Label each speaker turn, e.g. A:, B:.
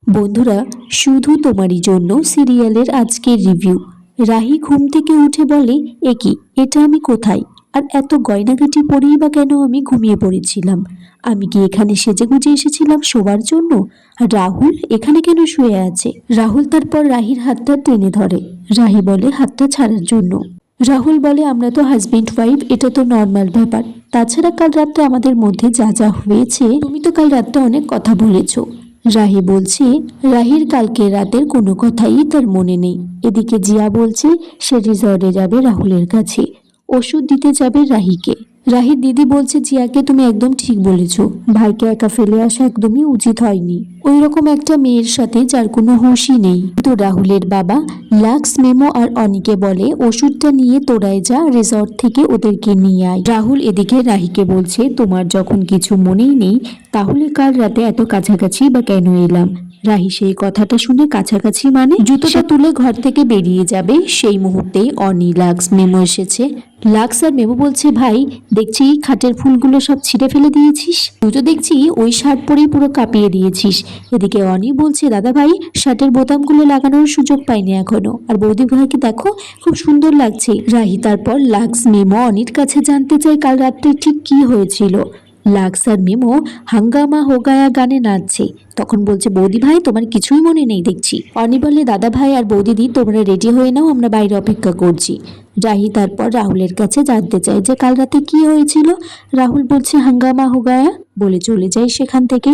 A: বন্ধুরা, শুধু তোমারই জন্য সিরিয়ালের আজকের রিভিউ। রাহি ঘুম থেকে উঠে বলে, একি এটা আমি কোথায়, আর এত গয়নাগাটি পরেই বা কেন আমি ঘুমিয়ে পড়েছিলাম? আমি কি এখানে সেজেগুজে এসেছিলাম শোবার জন্য? আর রাহুল এখানে কেন শুয়ে আছে? রাহুল তারপর রাহির হাতটা টেনে ধরে। রাহি বলে হাতটা ছাড়ার জন্য। রাহুল বলে, আমরা তো হাজবেন্ড ওয়াইফ, এটা তো নর্মাল ব্যাপার। তাছাড়া কাল রাত্রে আমাদের মধ্যে যা যা হয়েছে, তুমি তো কাল রাত্রে অনেক কথা বলেছো। রাহি বলছে রাহির কালকে রাতের কোনো কথাই তার মনে নেই। এদিকে জিয়া বলছে সে রিসর্টে যাবে রাহুলের কাছে, ওষুধ দিতে যাবে রাহিকে। রাহির দিদি বলছে, জিয়াকে তুমি একদম ঠিক বলেছ, ভাইকে একা ফেলে আসা একদমই উচিত হয়নি। ওই রকম একটা মেয়ের সাথে যার কোনো হুঁশই নেই। তো রাহুলের বাবা লাক্স, মেমো আর অনিকে বলে, ওষুধটা নিয়ে তোরাই যা, রিসর্ট থেকে ওদেরকে নিয়ে আয়। রাহুল এদিকে রাহিকে বলছে, তোমার যখন কিছু মনেই নেই, তাহলে কাল রাতে এত কাছাকাছি বা কেন এলাম? রাহি সেই কথাটা শুনে কাছাকাছি মানে জুতোটা তুলে ঘর থেকে বেরিয়ে যাবে, সেই মুহূর্তেই অনি, লাক্স, মেমো এসেছে। লাক্স আর মেমো বলছে, ভাই দেখছি খাটের ফুলগুলো সব ছিঁড়ে ফেলে দিয়েছিস, তুই তো দেখছি ওই শার্ট পরেই পুরো কাঁপিয়ে দিয়েছিস। এদিকে অনি বলছে, দাদা ভাই শার্টের বোতামগুলো লাগানোর সুযোগ পাইনি এখনো, আর বৌদি ভাইকে দেখো খুব সুন্দর লাগছে। রাহি তারপর লাক্স, মেমো, অনির কাছে জানতে চাই কাল রাত্রে ঠিক কি হয়েছিল। লাক্স আর মেমো হাঙ্গামা হো গায়া গানে নাচছে। তখন বলছে, বৌদি ভাই তোমার কিছুই মনে নেই দেখছি। অনি বলে, দাদা ভাই আর বৌদিদি তোমরা রেডি হয়ে নাও, আমরা বাইরে অপেক্ষা করছি। রাহি তারপর রাহুলের কাছে জানতে চায় যে কাল রাতে কি হয়েছিল। রাহুল বলছে হাঙ্গামা হো গায়া বলে চলে যায় সেখান থেকে।